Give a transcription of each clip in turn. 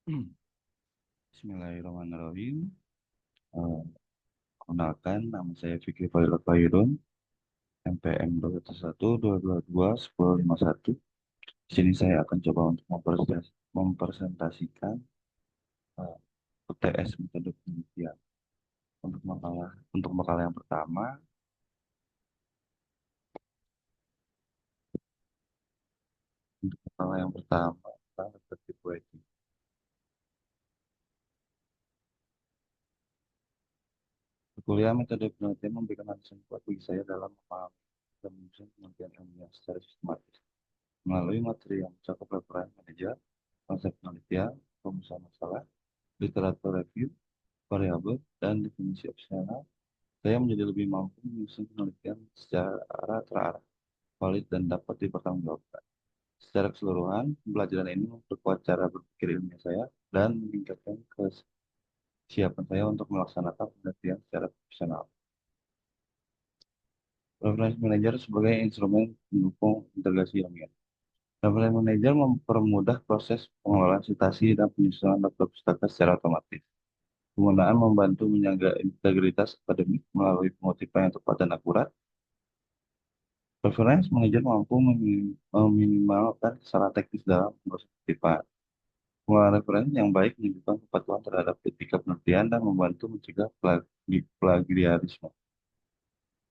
Bismillahirrahmanirrahim. Eh, Kenalkan, nama saya Fikri Violet Bayrun, MPM 2112221. Di sini saya akan coba untuk mempresentasikan eh, UTS metode penelitian. Untuk makalah yang pertama, untuk makalah yang pertama tentang reflective writing. Kuliah metode penelitian memberikan alasan kuat bagi saya dalam memahami dan menyusun penelitian ilmiah secara sistematis melalui materi yang mencakup referensi manajer, konsep penelitian, rumusan masalah, literatur review, variabel, dan definisi opsional. Saya menjadi lebih mampu menyusun penelitian secara terarah, valid, dan dapat dipertanggungjawabkan. Secara keseluruhan, pembelajaran ini memperkuat cara berpikir ilmiah saya dan meningkatkan kesiapan saya untuk melaksanakan penelitian secara profesional. Reference Manager sebagai instrumen pendukung integrasi ilmiah. Reference Manager mempermudah proses pengelolaan citasi dan penyusunan daftar pustaka secara otomatis. Penggunaan membantu menjaga integritas akademik melalui pengutipan yang tepat dan akurat. Reference Manager mampu meminimalkan kesalahan teknis dalam proses kutipan. Penggunaan referensi yang baik menunjukkan kepatuhan terhadap etika penelitian dan membantu mencegah plagiarisme.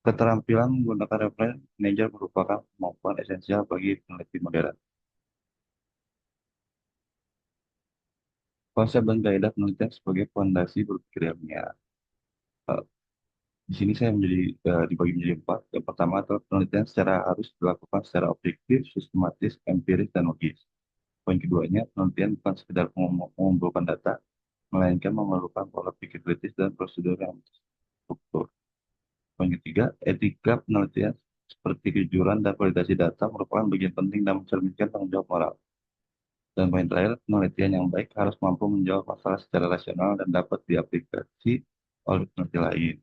Keterampilan menggunakan reference manager merupakan kemampuan esensial bagi peneliti modern. Konsep dan kaidah penelitian sebagai fondasi berpikir ilmiah. Eh, Di sini saya dibagi menjadi empat. Yang pertama adalah penelitian secara harus dilakukan secara objektif, sistematis, empiris, dan logis. Poin keduanya, penelitian bukan sekedar mengumpulkan data, melainkan memerlukan pola pikir kritis dan prosedur yang struktur. Poin ketiga, etika penelitian seperti kejujuran dan validasi data merupakan bagian penting dan mencerminkan tanggung jawab moral. Dan poin terakhir, penelitian yang baik harus mampu menjawab masalah secara rasional dan dapat diaplikasi oleh peneliti lain.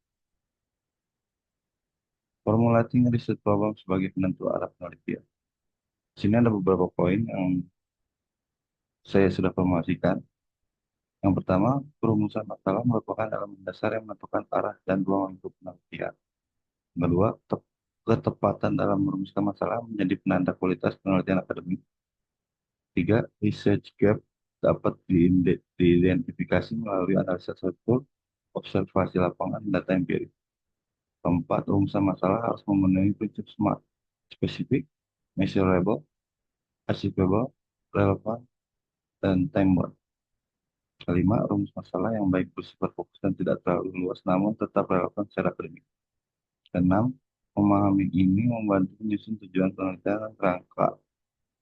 Formulating research problem sebagai penentu arah penelitian. Di sini ada beberapa poin yang saya sudah formulasikan. Yang pertama, perumusan masalah merupakan elemen dasar yang menentukan arah dan ruang untuk penelitian. Yang kedua, ketepatan dalam merumuskan masalah menjadi penanda kualitas penelitian akademik. Tiga, research gap dapat diidentifikasi melalui analisa struktur, observasi lapangan, dan data empiris. Keempat, rumusan masalah harus memenuhi prinsip SMART, spesifik, measurable, achievable, relevan, dan time-bound. Kelima, rumus masalah yang baik bersifat fokus dan tidak terlalu luas namun tetap relevan secara akademik. Keenam, memahami ini membantu menyusun tujuan penelitian dan kerangka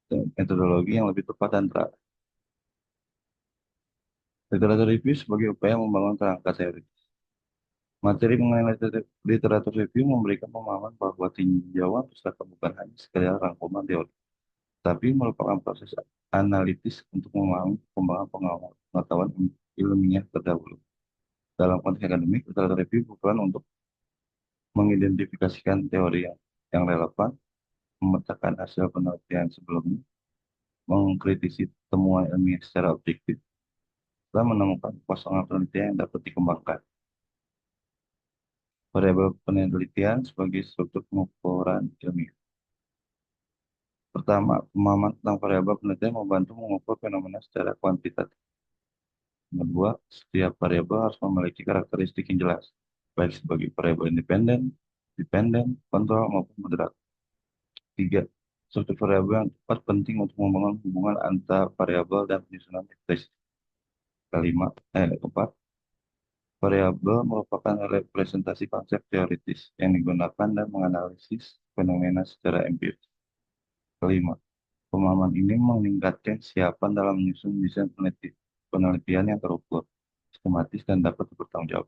dan metodologi yang lebih tepat dan terarah. Literatur review sebagai upaya membangun kerangka teori. Materi mengenai literatur review memberikan pemahaman bahwa tinjauan pustaka bukan hanya sekedar rangkuman teori, tapi merupakan proses analitis untuk memahami perkembangan pengetahuan ilmiah terdahulu. Dalam konteks akademik, literatur review berperan untuk mengidentifikasikan teori yang relevan, memetakan hasil penelitian sebelumnya, mengkritisi temuan ilmiah secara objektif, dan menemukan kekosongan penelitian yang dapat dikembangkan. Variabel penelitian sebagai struktur pengukuran ilmiah. Pertama, pemahaman tentang variabel penelitian membantu mengukur fenomena secara kuantitatif. Kedua, setiap variabel harus memiliki karakteristik yang jelas, baik sebagai variabel independen, dependen, kontrol, maupun moderat. Tiga, struktur variabel yang tepat penting untuk membangun hubungan antar variabel dan penyusunan matriks. Keempat, variabel merupakan representasi konsep teoritis yang digunakan dan menganalisis fenomena secara empiris. Kelima, pemahaman ini meningkatkan kesiapan dalam menyusun desain penelitian yang terukur, sistematis, dan dapat bertanggung jawab.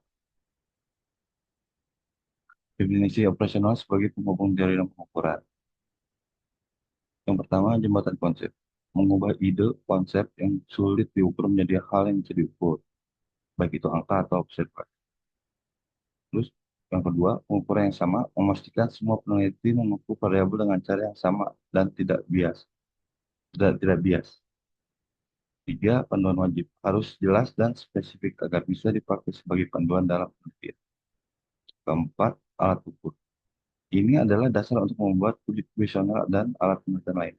Definisi operasional sebagai penghubung teori dan pengukuran. Yang pertama, jembatan konsep. Mengubah ide, konsep yang sulit diukur menjadi hal yang bisa diukur, baik itu angka atau observasi. Terus, yang kedua, pengukuran yang sama memastikan semua peneliti mengukur variabel dengan cara yang sama dan tidak bias. Tidak bias. Tiga, panduan wajib harus jelas dan spesifik agar bisa dipakai sebagai panduan dalam penelitian. Keempat, alat ukur. Ini adalah dasar untuk membuat kuesioner dan alat penelitian lain.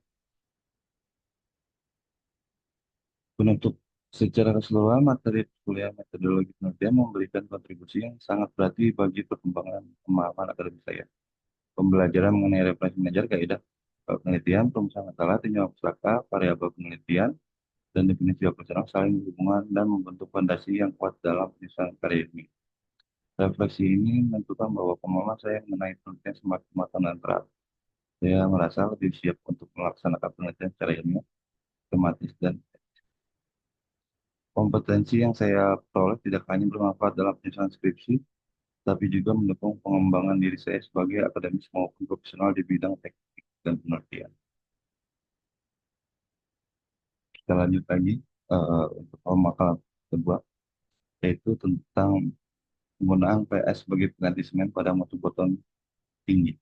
Penutup, secara keseluruhan materi kuliah metodologi penelitian memberikan kontribusi yang sangat berarti bagi perkembangan pemahaman akademik saya. Pembelajaran mengenai referensi mengajar, kaidah penelitian, perumusan masalah, tinjauan pustaka, variabel penelitian, dan definisi operasional saling berhubungan dan membentuk fondasi yang kuat dalam penyusunan karya ilmiah. Refleksi ini menentukan bahwa pemahaman saya mengenai penelitian semakin matang dan teratur. Saya merasa lebih siap untuk melaksanakan penelitian secara ilmiah, tematis, dan kompetensi yang saya peroleh tidak hanya bermanfaat dalam penyusunan skripsi, tapi juga mendukung pengembangan diri saya sebagai akademis maupun profesional di bidang teknik dan penelitian. Kita lanjut lagi untuk pemakalan kedua, yaitu tentang penggunaan PS sebagai pengganti semen pada mutu beton tinggi.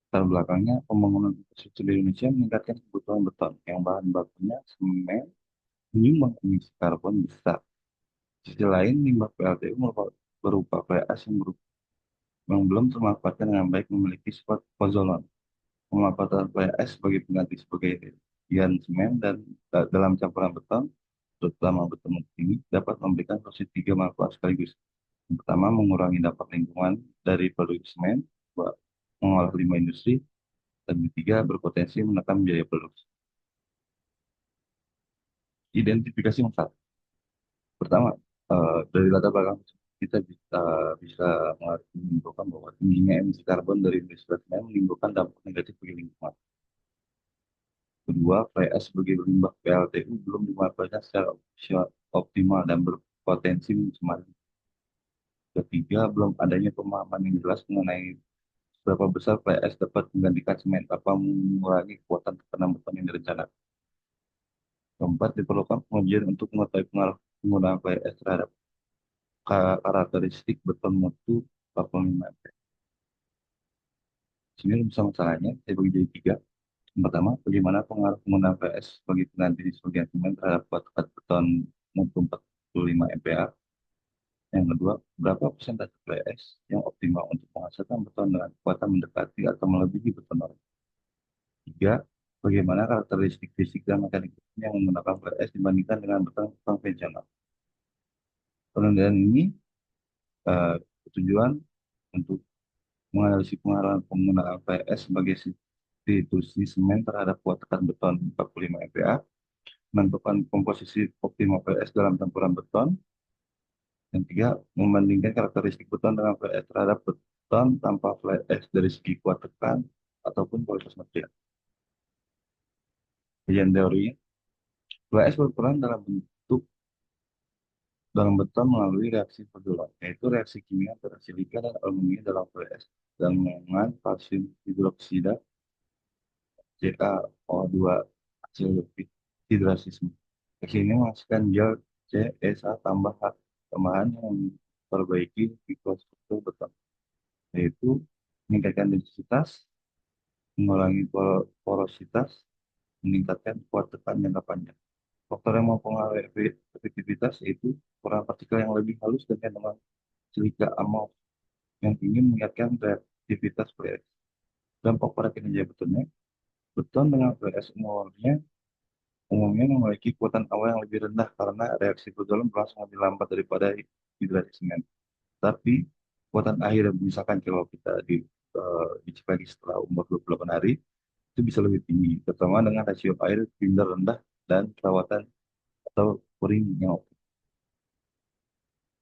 Latar belakangnya, pembangunan infrastruktur di Indonesia meningkatkan kebutuhan beton yang bahan bakunya semen menyumbang emisi karbon besar. Di sisi lain, limbah PLTU berupa PAS yang belum termanfaatkan dengan baik memiliki sifat ozon. Pemanfaatan PAS sebagai pengganti sebagai ion semen dan dalam campuran beton, terutama beton tinggi, dapat memberikan solusi tiga manfaat sekaligus. Yang pertama, mengurangi dampak lingkungan dari produksi semen, kedua, mengolah limbah industri, dan ketiga, berpotensi menekan biaya produksi. Identifikasi masalah. Pertama, dari latar belakang kita bisa menyimpulkan bahwa tingginya emisi karbon dari industri semen menimbulkan dampak negatif bagi lingkungan. Kedua, PLTS sebagai limbah PLTU belum dimanfaatkan secara optimal dan berpotensi mencemari. Ketiga, belum adanya pemahaman yang jelas mengenai seberapa besar PLTS dapat menggantikan semen tanpa mengurangi kekuatan tekanan beton yang direncanakan. Keempat, diperlukan pengujian untuk mengetahui pengaruh penggunaan PLTS terhadap karakteristik beton mutu 45 MP. Sini rumus masalahnya, saya bagi jadi tiga. Yang pertama, bagaimana pengaruh penggunaan PS sebagai pengganti sebagai argumen terhadap kuat beton mutu 45 MPa. Yang kedua, berapa persentase PS yang optimal untuk menghasilkan beton dengan kekuatan mendekati atau melebihi beton normal. Tiga, bagaimana karakteristik fisik dan mekanik yang menggunakan PS dibandingkan dengan beton konvensional. Penelitian ini bertujuan untuk menganalisis pengaruh penggunaan PS sebagai substitusi semen terhadap kuat tekan beton 45 MPa, menentukan komposisi optimal PS dalam campuran beton. Yang tiga, membandingkan karakteristik beton dengan flat edge terhadap beton tanpa flat edge dari segi kuat tekan ataupun kualitas material. Kajian teorinya, flat edge berperan dalam beton melalui reaksi perdulan, yaitu reaksi kimia antara silika dan aluminium dalam flat edge dengan kalsium hidroksida CaO2 hasil hidrasisme. Reaksi ini menghasilkan gel CSA tambahan yang memperbaiki mikrostruktur beton, yaitu meningkatkan densitas, mengurangi porositas, meningkatkan kuat tekan jangka panjang. Faktor yang mempengaruhi efektivitas yaitu ukuran partikel yang lebih halus dan kandungan silika amorf yang tinggi meningkatkan reaktivitas PS. Dampak pada kinerja betonnya, beton dengan PS umumnya memiliki kekuatan awal yang lebih rendah karena reaksi pertukaran berlangsung lebih lambat daripada hidrasi semen. Tapi kekuatan akhir, misalkan kalau kita dicek lagi setelah umur 28 hari, itu bisa lebih tinggi, terutama dengan rasio air binder rendah dan perawatan atau kuring yang optimal.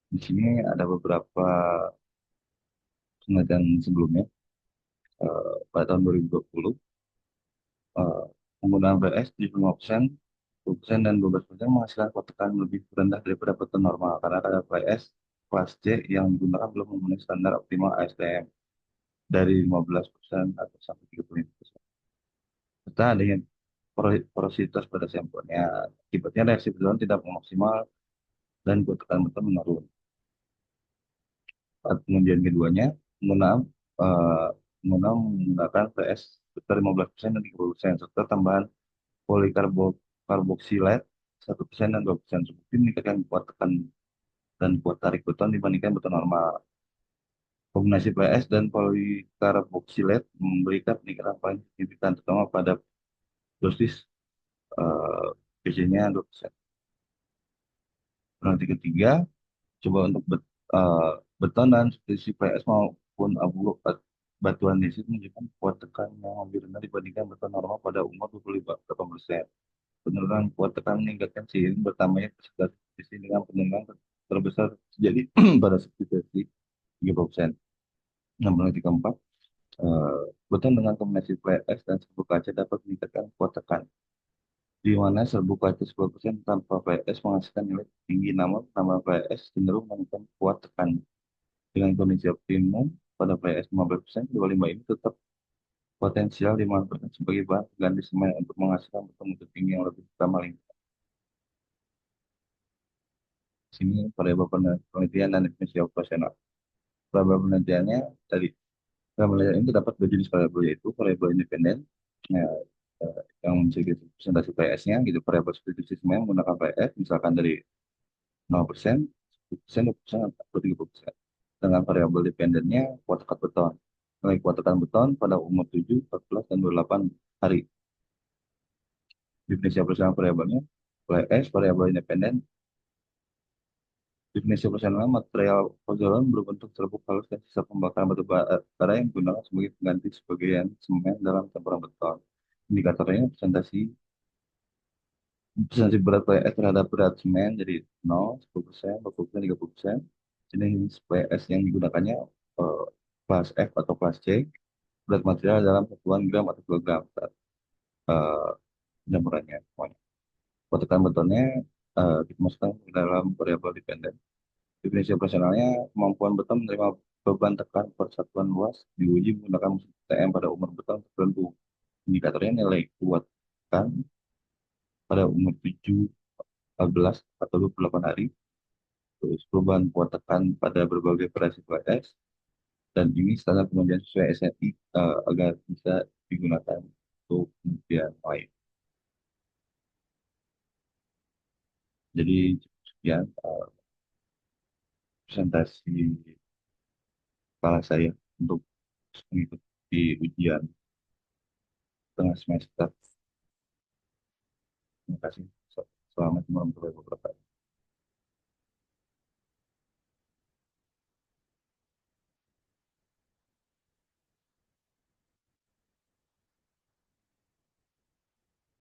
Di sini ada beberapa penelitian sebelumnya. Pada tahun 2020, eh, penggunaan BS di 5%, 10% dan 12% menghasilkan kotekan lebih rendah daripada beton normal karena kadar BS kelas C yang digunakan belum memenuhi standar optimal ASTM dari 15% atau sampai 35%. Serta adanya porositas pada sampelnya. Akibatnya reaksi berjalan tidak maksimal dan ketekan beton menurun. Kemudian keduanya, penggunaan eh, menggunakan PS sekitar 15% dan 30% serta tambahan polikarboksilat 1% dan 2% terbukti meningkatkan kuat tekan dan kuat tarik beton dibandingkan beton normal. Kombinasi PS dan polikarboksilat memberikan peningkatan paling signifikan, terutama pada dosis biasanya 2%. Peneliti ketiga, coba untuk beton dan substitusi PS maupun batu andesit menunjukkan kuat tekan yang lebih rendah dibandingkan beton normal pada umur 28%. Penurunan kuat tekan meningkatkan seiring bertambahnya persentase substitusi dengan penurunan terbesar terjadi pada substitusi 30%. Yang peneliti keempat, eh, beton dengan kombinasi PS dan serbuk kaca dapat meningkatkan kuat tekan, di mana serbuk kaca 10% tanpa PS menghasilkan nilai tinggi, namun tambah PS cenderung meningkatkan kuat tekan. Dengan kondisi optimum pada PS 15%, kedua limbah ini tetap potensial dimanfaatkan sebagai bahan pengganti semen untuk menghasilkan beton untuk tinggi yang lebih ramah lingkungan. Sini variabel penelitian dan definisi operasional. Variabel penelitiannya tadi, variabel penelitian ini terdapat dua jenis variabel, yaitu variabel independen ya, yang memiliki presentasi PS-nya gitu, variabel substitusi semen menggunakan PS misalkan dari 0%, 10%, 20%, atau 30%. Dengan variabel dependennya kuat tekan beton. Nilai kuat tekan beton pada umur 7, 14, dan 28 hari. Definisi operasional variabelnya, PS variabel independen. Definisi operasional material pozolan berbentuk serbuk halus dan sisa pembakaran batu bara yang digunakan sebagai pengganti sebagian semen dalam campuran beton. Indikatornya presentasi berat PS terhadap berat semen dari 0, 10%, 20%, 30%. Jenis PS yang digunakannya eh, kelas F atau kelas C, berat material dalam satuan gram atau kilogram eh, campurannya. Kotekan betonnya dimasukkan ke dalam variabel dependen. Definisi operasionalnya, kemampuan beton menerima beban tekan per satuan luas diuji menggunakan mesin TM pada umur beton tertentu. Indikatornya nilai kuat tekan pada umur 7, 14, atau 28 hari, terus perubahan kuat tekan pada berbagai variasi PS, dan ini standar pengujian sesuai SNI agar bisa digunakan untuk penelitian lain. Jadi sekian presentasi kepala saya untuk mengikuti ujian tengah semester. Terima kasih. Selamat warahmatullahi wabarakatuh.